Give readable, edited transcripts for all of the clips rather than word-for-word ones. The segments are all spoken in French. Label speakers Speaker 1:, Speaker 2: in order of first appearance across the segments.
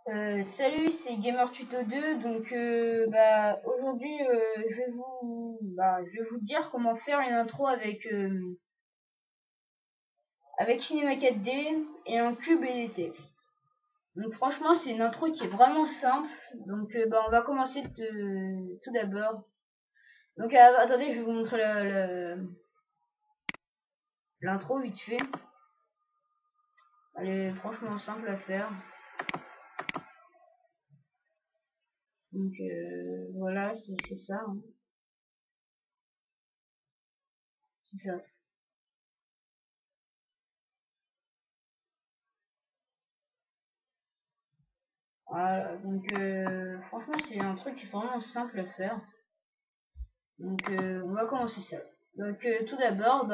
Speaker 1: Salut, c'est Gamer Tuto 2. Donc aujourd'hui je vais vous dire comment faire une intro avec Cinema 4D et un cube et des textes. Donc franchement, c'est une intro qui est vraiment simple. Donc on va commencer tout d'abord. Donc attendez, je vais vous montrer l'intro vite fait. Elle est franchement simple à faire. Donc voilà, c'est ça, hein. C'est ça. Voilà, donc franchement c'est un truc qui est vraiment simple à faire. Donc on va commencer ça. Donc tout d'abord,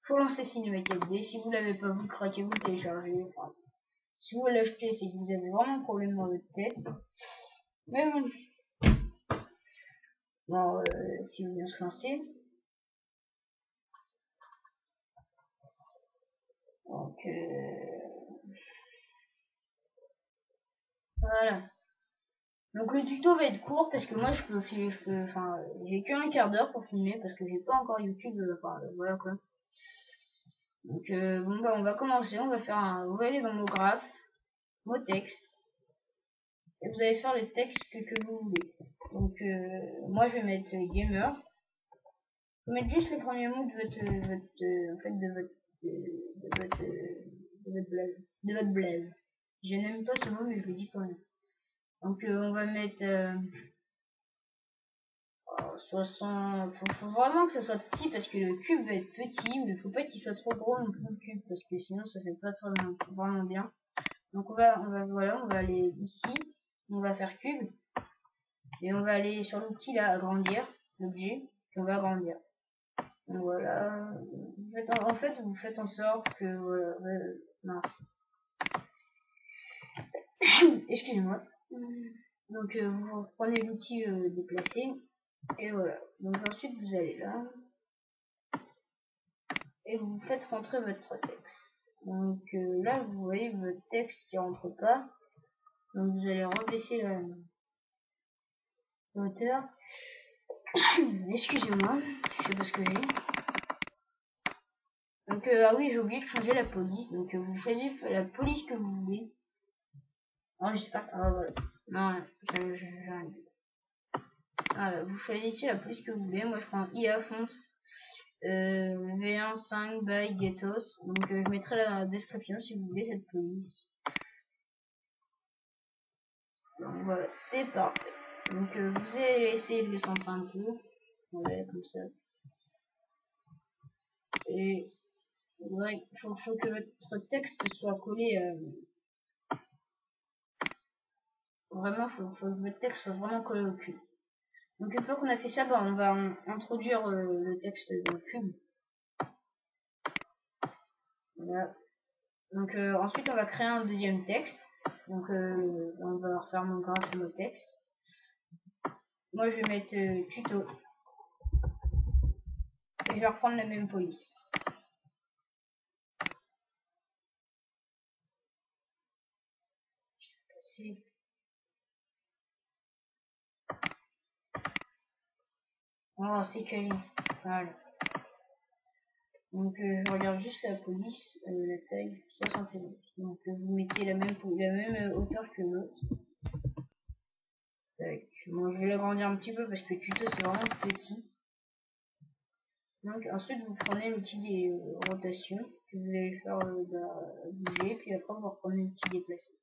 Speaker 1: faut lancer Cinema 4D. Si vous l'avez pas, vous craquez, vous le téléchargez. Enfin, si vous l'achetez, c'est que vous avez vraiment un problème dans votre tête. Mais bon, si vous bien se lancer. Donc voilà. Donc le tuto va être court parce que moi j'ai qu'un quart d'heure pour filmer parce que j'ai pas encore YouTube, voilà quoi. Donc on va commencer, vous allez dans mot graphes, mot texte, et vous allez faire le texte que vous voulez. Donc moi je vais mettre gamer. Vous mettez juste les premiers mots de votre blaze. Je n'aime pas ce mot mais je le dis quand même. Donc on va mettre 60. Faut vraiment que ça soit petit parce que le cube va être petit, mais il faut pas qu'il soit trop gros non plus le cube parce que sinon ça fait pas vraiment bien. Donc on va aller ici, on va faire cube et on va aller sur l'outil là agrandir l'objet, puis on va agrandir. Donc voilà, vous faites en sorte que mince. Excusez-moi. Donc vous prenez l'outil déplacer et voilà. Donc ensuite vous allez là et vous faites rentrer votre texte. Donc là vous voyez votre texte qui rentre pas. Donc vous allez rebaisser la hauteur. Excusez-moi, je sais pas ce que j'ai. Donc ah oui, j'ai oublié de changer la police. Donc vous choisissez la police que vous voulez. Oh je sais pas. Ah voilà. Non, j'ai rien dit. Voilà, vous choisissez la police que vous voulez. Moi je prends IA font V1 5 by Getos. Donc je mettrai dans la description si vous voulez cette police. Donc voilà, c'est parfait. Donc vous allez essayer de le centrer un peu. Voilà, comme ça. Et ouais, faut que votre texte soit collé. Vraiment, faut que votre texte soit vraiment collé au cube. Donc une fois qu'on a fait ça, on va introduire le texte dans le cube. Voilà. Donc ensuite, on va créer un deuxième texte. Donc on va refaire mon graphe et mon texte. Moi, je vais mettre tuto. Et je vais reprendre la même police. Oh, c'est quali. Voilà. Donc je regarde juste la police, la taille 71. Donc vous mettez la même hauteur que l'autre. Bon, je vais l'agrandir un petit peu parce que le tuto c'est vraiment petit. Donc ensuite vous prenez l'outil des rotations que vous allez faire bouger, puis après vous reprenez l'outil déplacer.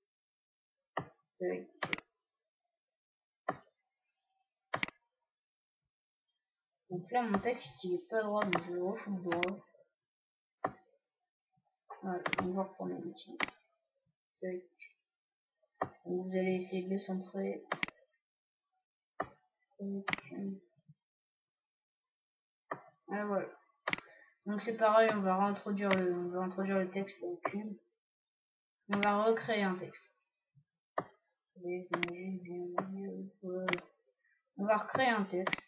Speaker 1: Donc là mon texte il est pas droit, donc je le refous droit. Voilà, on va reprendre l'outil. Donc vous allez essayer de le centrer. Ah, voilà. Donc c'est pareil, on va introduire le texte dans le cube. On va recréer un texte. On va recréer un texte.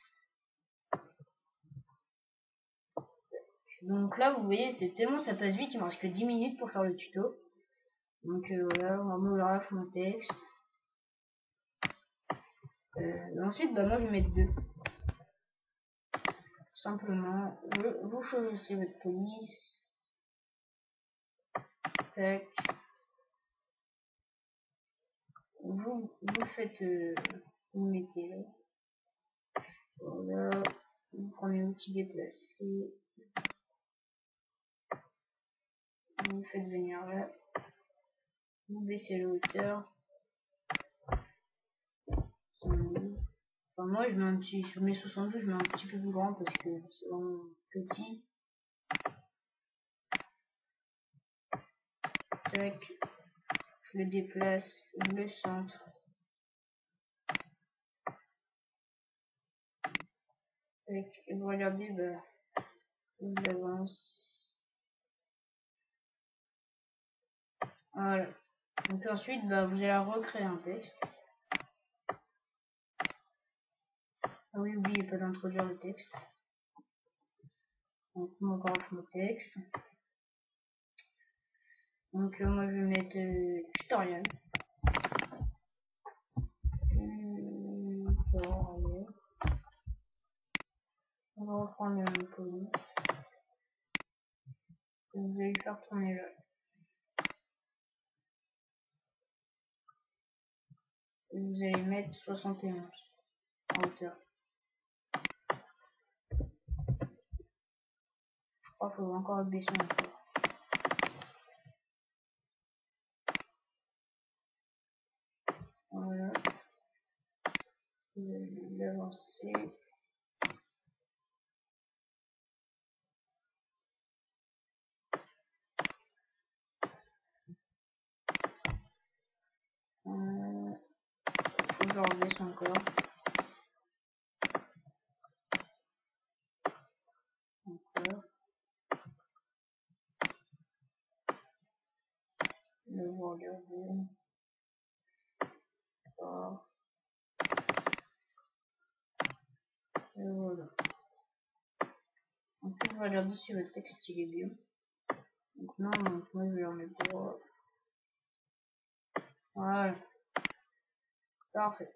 Speaker 1: Donc là, vous voyez, c'est tellement ça passe vite, il me reste que 10 minutes pour faire le tuto. Donc voilà, on va ouvrir la fond texte. Ensuite, bah, moi je vais mettre 2. Tout simplement, vous choisissez votre police. Tac. Vous faites, vous mettez là. Voilà. Vous prenez l'outil déplacer. Vous faites venir là. Vous baissez la hauteur. Enfin, moi je mets un petit, je mets 72, je mets un petit peu plus grand parce que c'est vraiment petit. Tac. Je le déplace, je le centre. Tac. Et vous regardez, bah, je l'avance. Voilà. Donc ensuite, bah, vous allez recréer un texte. Ah oui, n'oubliez pas d'introduire le texte. Donc mon graphe, mon texte. Donc moi je vais mettre tutoriel. Tutoriel. On va reprendre le police. Vous allez faire tourner là. Et vous allez mettre 71 en hauteur. Je crois qu'il faut encore le baisser un peu. Voilà. Vous allez l'avancer. Je le rebaisse encore. Encore. Le regarder. Encore. Et voilà. Ensuite, vous regardez si votre texte il est bien. Donc non, donc moi je vais en mettre droit. Voilà. Parfait.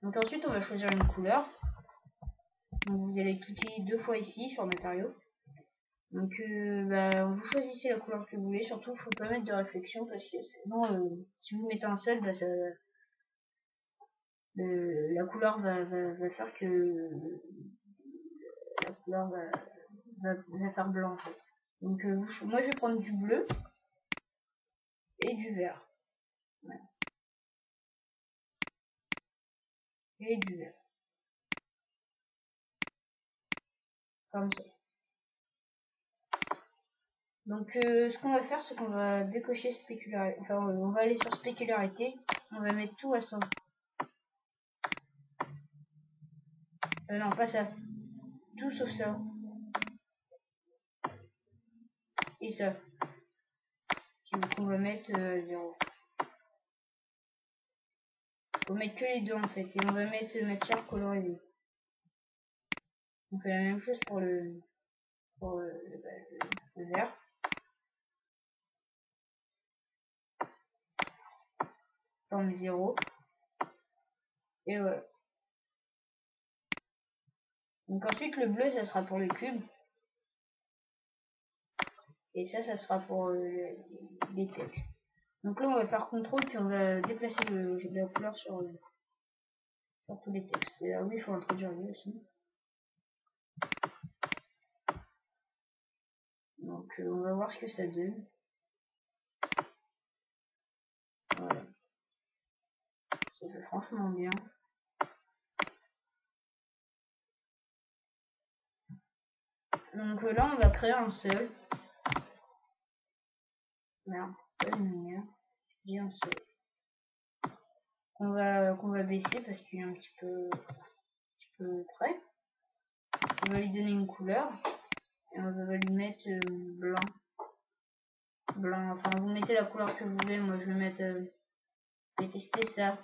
Speaker 1: Donc ensuite on va choisir une couleur. Donc vous allez cliquer 2 fois ici sur matériaux. Donc bah, vous choisissez la couleur que vous voulez. Surtout faut pas mettre de réflexion parce que sinon si vous mettez un seul, bah, ça, la couleur va faire que la couleur va faire blanc en fait. Donc moi je vais prendre du bleu et du vert. Ouais. Et du vert. Comme ça. Donc ce qu'on va faire, c'est qu'on va décocher spécularité. Enfin on va aller sur spécularité. On va mettre tout à 100. Non, pas ça. Tout sauf ça. Et ça. Donc on va mettre 0. Faut mettre que les deux en fait. Et on va mettre matière colorisée. On fait la même chose pour le vert. Forme 0. Et voilà. Donc ensuite le bleu ça sera pour les cubes. Et ça sera pour les textes. Donc là on va faire CTRL puis on va déplacer la couleur sur tous les textes. Et là oui il faut introduire lui aussi. Donc on va voir ce que ça donne. Voilà. Ça fait franchement bien. Donc là on va créer un seul. Merde, pas une lumière. Je dis un seul. Qu'on va baisser parce qu'il est un petit peu près. On va lui donner une couleur. Et on va lui mettre blanc. Blanc, enfin vous mettez la couleur que vous voulez. Moi je vais mettre... je vais tester ça.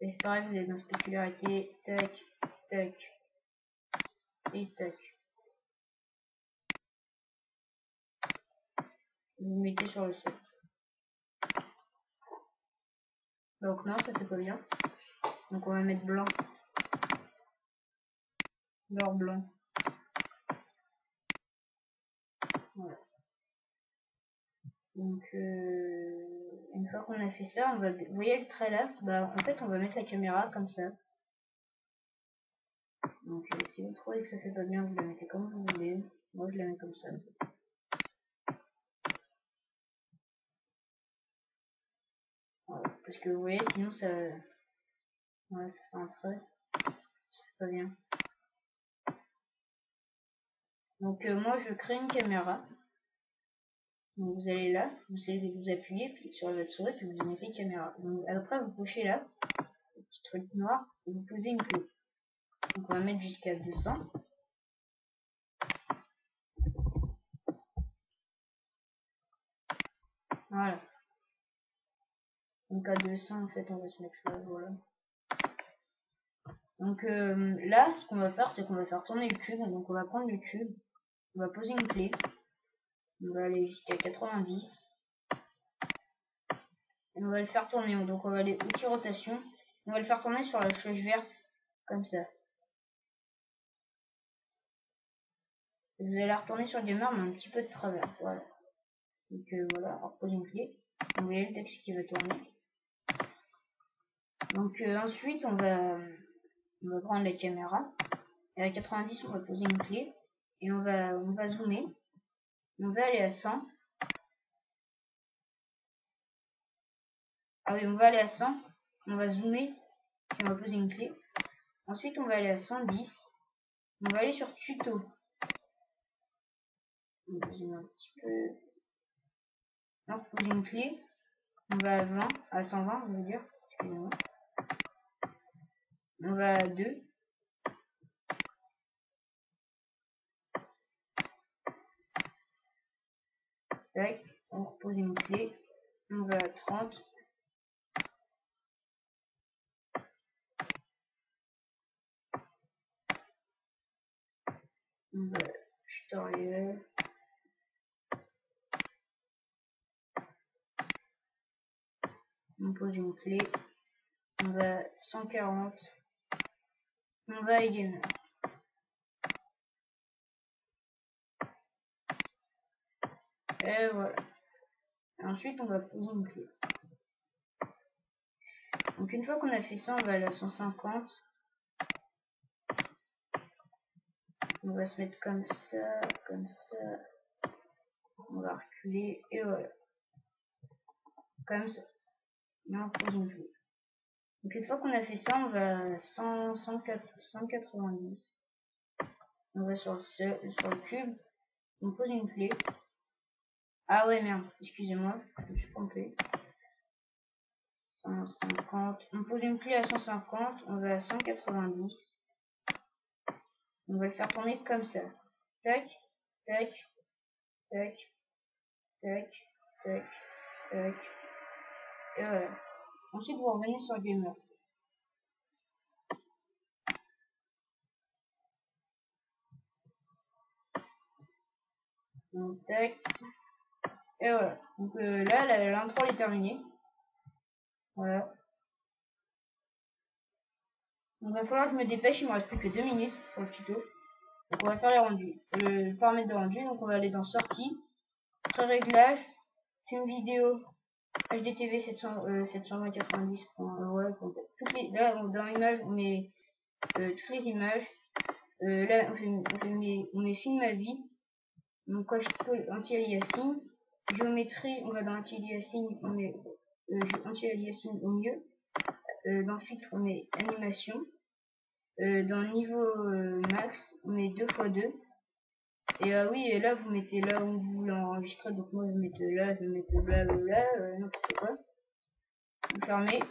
Speaker 1: Et c'est pareil, vous allez dans spécularité, tac, tac, et tac. vous mettez sur le sol. Donc non, ça fait pas bien. Donc on va mettre blanc. Beurre blanc. Voilà. Donc une fois qu'on a fait ça, on va, vous voyez le trait là, bah en fait on va mettre la caméra comme ça. Donc si vous trouvez que ça fait pas bien, vous la mettez comme vous voulez. Moi je la mets comme ça. Voilà. Parce que vous voyez, sinon ça, ouais, ça fait un trait. C'est pas bien. Donc moi je crée une caméra. Donc vous allez là, vous allez vous appuyer sur votre souris puis vous mettez caméra. Donc après vous cochez là, le petit truc noir, et vous posez une clé. Donc on va mettre jusqu'à 200. Voilà. Donc à 200 en fait on va se mettre là, voilà. Donc là ce qu'on va faire c'est qu'on va faire tourner le cube. Donc on va prendre le cube, on va poser une clé, on va aller jusqu'à 90 et on va le faire tourner. Donc on va aller outil rotation, on va le faire tourner sur la flèche verte comme ça. Et vous allez la retourner sur le gamer mais un petit peu de travers, voilà. Donc voilà, on repose une clé, vous voyez le texte qui va tourner. Donc ensuite on va prendre la caméra et à 90 on va poser une clé et on va zoomer, on va aller à 100. Ah oui, on va aller à 100, on va zoomer, puis on va poser une clé. Ensuite, on va aller à 110, on va aller sur tuto. On va zoomer un petit peu. On va poser une clé, on va à 20, à 120, on veut dire. Excusez-moi. On va à 2. Tac, on repose une clé, on va à 30. On va à tutoriel. On pose une clé, on va à 140, on va à gamer. Et voilà. Ensuite, on va poser une clé. Donc une fois qu'on a fait ça, on va aller à 150. On va se mettre comme ça, comme ça. On va reculer et voilà. Comme ça. Et on pose une clé. Donc une fois qu'on a fait ça, on va à 190. On va sur le cube. On pose une clé. Ah ouais merde, excusez-moi, je me suis trompé. 150. On pose une clé à 150. On va à 190. On va le faire tourner comme ça. Tac, tac, tac, tac, tac, tac. Et voilà. Ensuite, vous revenez sur Gamer. Donc, tac. Et voilà. Donc là, l'intro est terminée. Voilà. Donc, il va falloir que je me dépêche. Il me reste plus que 2 minutes pour le tuto. Donc, on va faire les rendus. Le paramètre de rendu. Donc, on va aller dans Sortie, Pré-réglage, Film vidéo, HDTV 720-90. Ouais, là, dans l'image, on met toutes les images. Là, on met film à vie. Donc, coche anti-aliasing. Géométrie, on va dans anti-aliasing, on met anti-aliasing au mieux. Dans filtre, on met animation. Dans niveau max, on met 2x2. Et oui, et là, vous mettez là où vous voulez enregistrer. Donc, moi, je vais mettre là, je vais mettre blablabla, n'importe quoi. Vous fermez.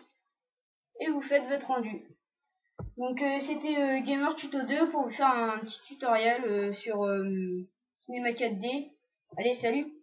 Speaker 1: Et vous faites votre rendu. Donc, c'était Gamer Tuto 2 pour vous faire un petit tutoriel sur Cinema 4D. Allez, salut!